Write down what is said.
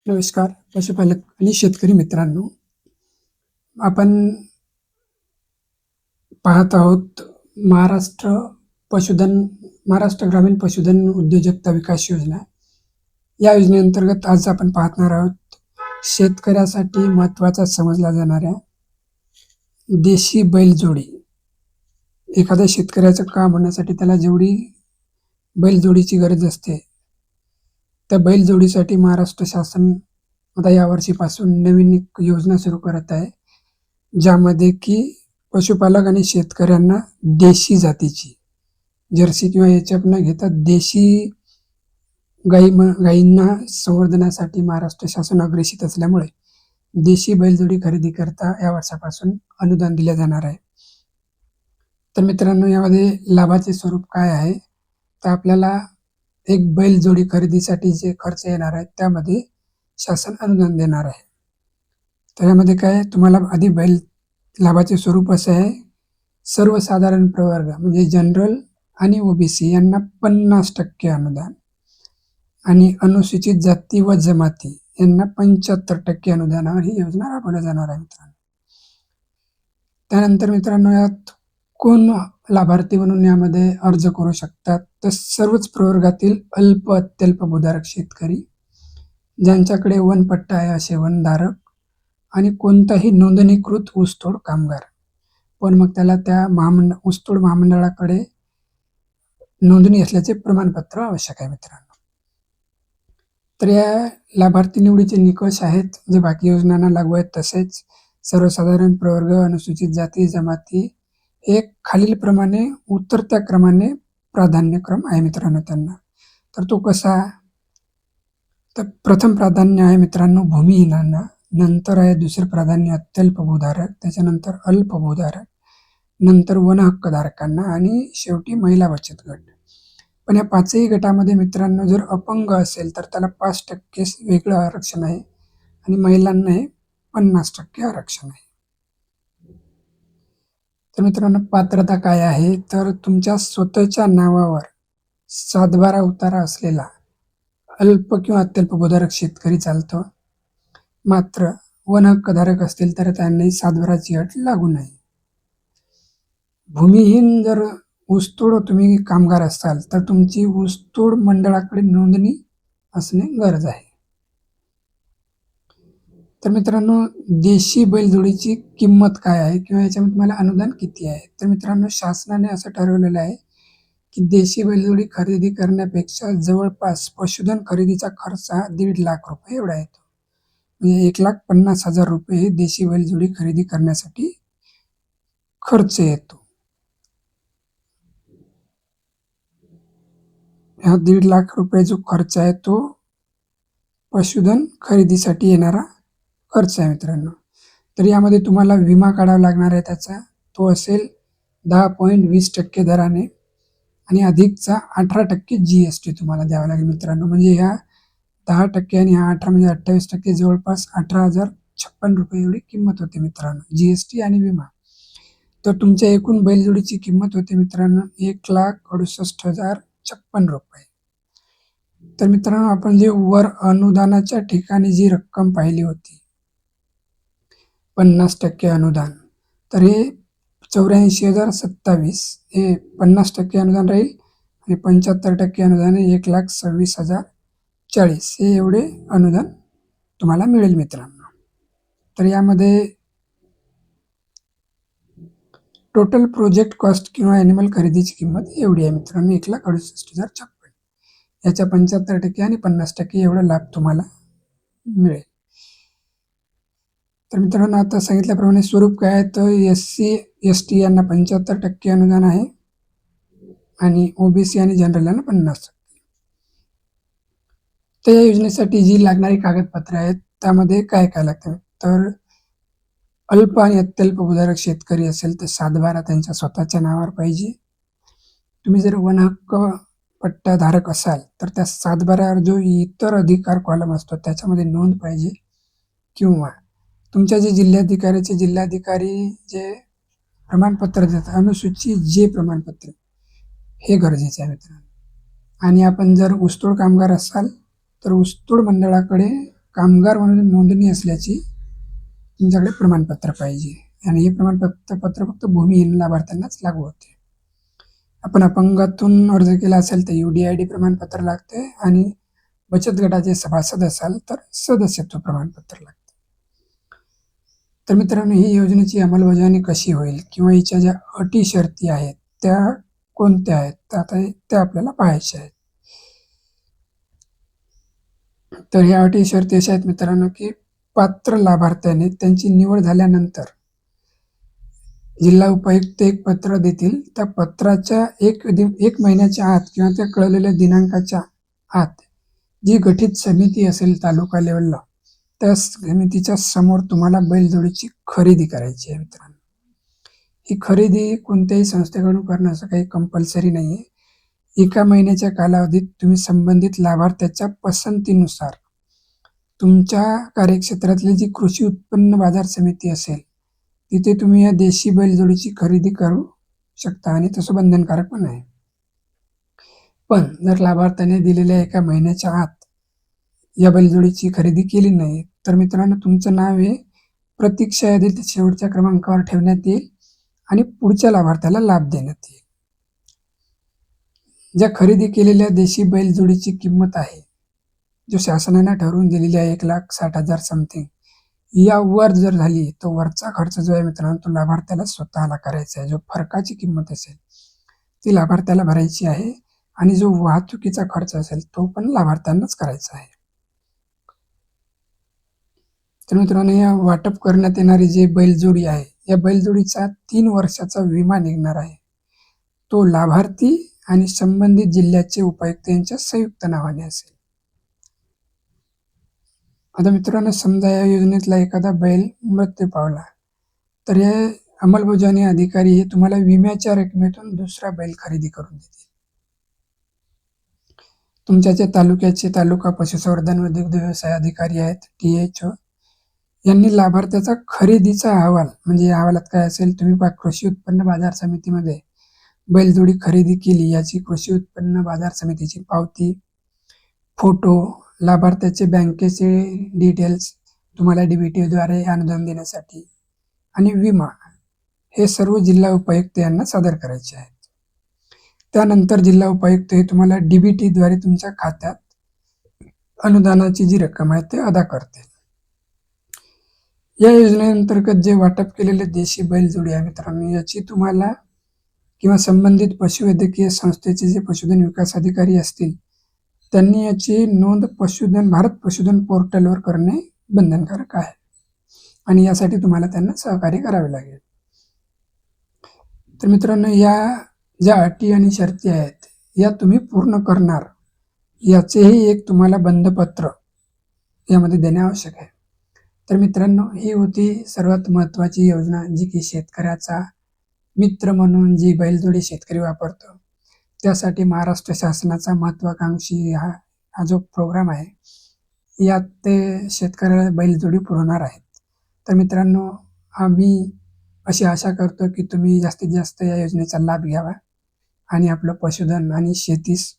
नमस्कार पशुपालक आणि शेतकरी मित्रांनो. आपण पाहत आहोत महाराष्ट्र पशुधन महाराष्ट्र ग्रामीण पशुधन उद्योजकता विकास योजना. या योजनेअंतर्गत आज आपण पाहणार आहोत शेतकऱ्यासाठी महत्त्वाचा समजला जाणाऱ्या देशी बैलजोडी. एखाद्या शेतकऱ्याचं काम होण्यासाठी त्याला जेवढी बैलजोडीची गरज असते, त्या बैलजोडीसाठी महाराष्ट्र शासन आता यावर्षीपासून नवीन एक योजना सुरू करत आहे, ज्यामध्ये की पशुपालक आणि शेतकऱ्यांना देशी जातीची जर्सी किंवा एच-एफ न घेता देशी गायींना संवर्धनासाठी महाराष्ट्र शासन अग्रेसित असल्यामुळे देशी बैलजोडी खरेदी करता या वर्षापासून अनुदान दिले जाणार आहे. तर मित्रांनो, यामध्ये लाभाचे स्वरूप काय आहे, तर आपल्याला एक बैलजोडी खरेदीसाठी जे खर्च येणार आहे त्यामध्ये शासन अनुदान देणार आहे. तर यामध्ये काय तुम्हाला आधी लाभाचे स्वरूप असं आहे, सर्वसाधारण प्रवर्ग म्हणजे जनरल आणि ओबीसी यांना 50% अनुदान आणि अनुसूचित जाती व जमाती यांना 75% अनुदानावर ही योजना राबवली जाणार आहे मित्रांनो. त्यानंतर मित्रांनो, यात कोण लाभार्थी म्हणून यामध्ये अर्ज करू शकतात, तर सर्वच प्रवर्गातील अल्प अत्यल्प भूधारक शेतकरी, ज्यांच्याकडे वनपट्टा आहे असे वनधारक आणि कोणताही नोंदणीकृत ऊसतोड कामगार. पण मग त्याला त्या ऊसतोड महामंडळाकडे नोंदणी असल्याचे प्रमाणपत्र आवश्यक आहे मित्रांनो. तर या लाभार्थी निवडीचे निकष आहेत जे बाकी योजनांना लागू आहेत तसेच. सर्वसाधारण प्रवर्ग, अनुसूचित जाती जमाती हे खालीलप्रमाणे उतरत्या क्रमाने प्राधान्यक्रम आहे मित्रांनो त्यांना. तर तो कसा, तर प्रथम प्राधान्य आहे मित्रांनो भूमिहीनांना, नंतर आहे दुसरे प्राधान्य अत्यल्प भूधारक, त्याच्यानंतर अल्प भूधारक, नंतर वन हक्कधारकांना आणि शेवटी महिला बचत गट. पण या पाचही गटामध्ये मित्रांनो जर अपंग असेल तर त्याला 5% वेगळं आरक्षण आहे आणि महिलांना हे 50% आरक्षण आहे. तर मित्रांनो, पात्रता काय आहे, तर तुमच्या स्वतःच्या नावावर 7/12 उतारा असलेला अल्प किंवा अत्यल्प भूधारक शेतकरी चालतो. मात्र वन हक्कधारक असतील तर त्यांनाही 7/12ची अट लागू नाही. भूमिहीन जर ऊसतोड तुम्ही कामगार असाल तर तुमची ऊसतोड मंडळाकडे नोंदणी असणे गरज आहे. तर मित्रांनो, देशी बैलजोडीची किंमत काय आहे किंवा याच्यामध्ये तुम्हाला अनुदान किती आहे, तर मित्रांनो शासनाने असं ठरवलेलं आहे की देशी बैलजोडी खरेदी करण्यापेक्षा जवळपास पशुधन खरेदीचा खर्च हा 1.5 लाख रुपये एवढा येतो. म्हणजे 1,50,000 रुपये हे देशी बैलजोडी खरेदी करण्यासाठी खर्च येतो. हा 1.5 लाख रुपये जो खर्च आहे तो पशुधन खरेदीसाठी येणारा खर्च आहे मित्रांनो. तर यामध्ये तुम्हाला विमा काढावा लागणार आहे त्याचा, तो असेल 10.20% दराने आणि अधिकचा 18% GST तुम्हाला द्यावा लागेल मित्रांनो. म्हणजे ह्या 10% आणि हा 18 म्हणजे 28% जवळपास 18,056 रुपये एवढी किंमत होते मित्रांनो, GST आणि विमा. तर तुमच्या एकूण बैलजोडीची किंमत होते मित्रांनो 1,68,056 रुपये. तर मित्रांनो, आपण जे वर अनुदानाच्या ठिकाणी जी रक्कम पाहिली होती 50% अनुदान, तर हे 84,027 हे 50% अनुदान राहील आणि 75% अनुदान हे 1,26,040 हे एवढे अनुदान तुम्हाला मिळेल मित्रांनो. तर यामध्ये टोटल प्रोजेक्ट कॉस्ट किंवा ॲनिमल खरेदीची किंमत एवढी आहे मित्रांनो 1,68,056. याच्या 75% आणि 50% एवढा लाभ तुम्हाला मिळेल. तर मित्रांनो, आता सांगितल्याप्रमाणे स्वरूप काय आहे, तर SC ST यांना 75% अनुदान आहे आणि OBC आणि जनरल यांना 50%. तर या योजनेसाठी जी लागणारी कागदपत्रे आहेत त्यामध्ये काय काय लागतं, तर अल्प आणि अत्यल्प भूधारक शेतकरी असेल तर 7/12 त्यांच्या स्वतःच्या नावावर पाहिजे. तुम्ही जर वन हक्क पट्टाधारक असाल तर त्या 7/12वर जो इतर अधिकार कॉलम असतो त्याच्यामध्ये नोंद पाहिजे किंवा तुमच्या जे जिल्हाधिकारी जे प्रमाणपत्र देतात अनुसूचित जे प्रमाणपत्र हे गरजेचे आहे मित्रांनो. आणि आपण जर ऊसतोड कामगार असाल तर ऊसतोड मंडळाकडे कामगार म्हणून नोंदणी असल्याची तुमच्याकडे प्रमाणपत्र पाहिजे आणि हे प्रमाणपत्र फक्त भूमिहीन लाभार्थ्यांनाच लागू होते. आपण अपंगातून अर्ज केला असेल तर UDID प्रमाणपत्र लागते आणि बचत गटाचे सभासद असाल तर सदस्यत्व प्रमाणपत्र लागते. तर मित्रांनो, ही योजनेची अंमलबजावणी कशी होईल किंवा हिच्या ज्या अटी शर्ती आहेत त्या कोणत्या आहेत, तर आता त्या आपल्याला पाहायच्या आहेत. तर ह्या अटी शर्ती अशा आहेत मित्रांनो, की पात्र लाभार्थ्याने त्यांची निवड झाल्यानंतर जिल्हा उपायुक्त एक पत्र देतील. त्या पत्राच्या एक महिन्याच्या आत किंवा त्या कळवलेल्या दिनांकाच्या आत जी गठीत समिती असेल तालुका लेवलला, त्या समितीच्या समोर तुम्हाला बैलजोडीची खरेदी करायची आहे मित्रांनो. ही खरेदी कोणत्याही संस्थेकडून करणं असं काही कंपल्सरी नाही आहे. एका महिन्याच्या कालावधीत तुम्ही संबंधित लाभार्थ्याच्या पसंतीनुसार तुमच्या कार्यक्षेत्रातली जी कृषी उत्पन्न बाजार समिती असेल तिथे तुम्ही या देशी बैलजोडीची खरेदी करू शकता आणि तसं बंधनकारक पण आहे. पण जर लाभार्थ्याने दिलेल्या एका महिन्याच्या आत या बैलजोडीची खरेदी केली नाही तर मित्रांनो, तुमचं नाव हे प्रतीक्षा यादीत शेवटच्या क्रमांकावर ठेवण्यात येईल आणि पुढच्या लाभार्थ्याला लाभ देण्यात येईल. ज्या खरेदी केलेल्या देशी बैलजोडीची किंमत आहे, जो शासनाने ठरवून दिलेली आहे 1,60,000 समथिंग, यावर जर झाली तर वरचा खर्च जो आहे मित्रांनो तो लाभार्थ्याला स्वतःला करायचा आहे. जो फरकाची किंमत असेल ती लाभार्थ्याला भरायची आहे आणि जो वाहतुकीचा खर्च असेल तो पण लाभार्थ्यांनाच करायचा आहे. तर मित्रांनो, या वाटप करण्यात येणारी जी बैलजोडी आहे या बैलजोडीचा 3 वर्षाचा विमा निघणार आहे. तो लाभार्थी आणि संबंधित जिल्ह्याचे उपायुक्त यांच्या संयुक्त नावाने असेल. आता मित्रांनो, समजा या योजनेतला एखादा बैल मृत्यू पावला तर हे अंमलबजावणी अधिकारी हे तुम्हाला विम्याच्या रकमेतून दुसरा बैल खरेदी करून देतील. तुमच्या जे तालुक्याचे तालुका पशुसंवर्धन व दुग्ध व्यवसाय अधिकारी आहेत THO यांनी लाभार्थ्याचा खरेदीचा अहवाल, म्हणजे या अहवालात काय असेल, तुम्ही कृषी उत्पन्न बाजार समितीमध्ये बैलजोडी खरेदी केली याची कृषी उत्पन्न बाजार समितीची पावती, फोटो, लाभार्थ्याचे बँकेचे डिटेल्स तुम्हाला DBTद्वारे अनुदान देण्यासाठी आणि विमा, हे सर्व जिल्हा उपायुक्त यांना सादर करायचे आहेत. त्यानंतर जिल्हा उपायुक्त हे तुम्हाला DBTद्वारे तुमच्या खात्यात अनुदानाची जी रक्कम आहे ते अदा करतील. या योजनेअंतर्गत जे वाटप केलेले देशी बैलजोडी आहे मित्रांनो, याची तुम्हाला किंवा संबंधित पशुवैद्यकीय संस्थेचे जे पशुधन विकास अधिकारी असतील त्यांनी याची नोंद भारत पशुधन पोर्टलवर करणे बंधनकारक आहे आणि यासाठी तुम्हाला त्यांना सहकार्य करावे लागेल. तर मित्रांनो, या ज्या अटी आणि शर्ती आहेत या तुम्ही पूर्ण करणार याचेही एक तुम्हाला बंधपत्र यामध्ये देणे आवश्यक आहे. तर मित्रांनो, ही होती सर्वात महत्त्वाची योजना जी की शेतकऱ्याचा मित्र म्हणून जी बैलजोडी शेतकरी वापरतो त्यासाठी महाराष्ट्र शासनाचा महत्त्वाकांक्षी हा जो प्रोग्राम आहे यात ते शेतकऱ्याला बैलजोडी पुरवणार आहेत. तर मित्रांनो, आम्ही अशी आशा करतो की तुम्ही जास्तीत जास्त या योजनेचा लाभ घ्यावा आणि आपलं पशुधन आणि शेतीस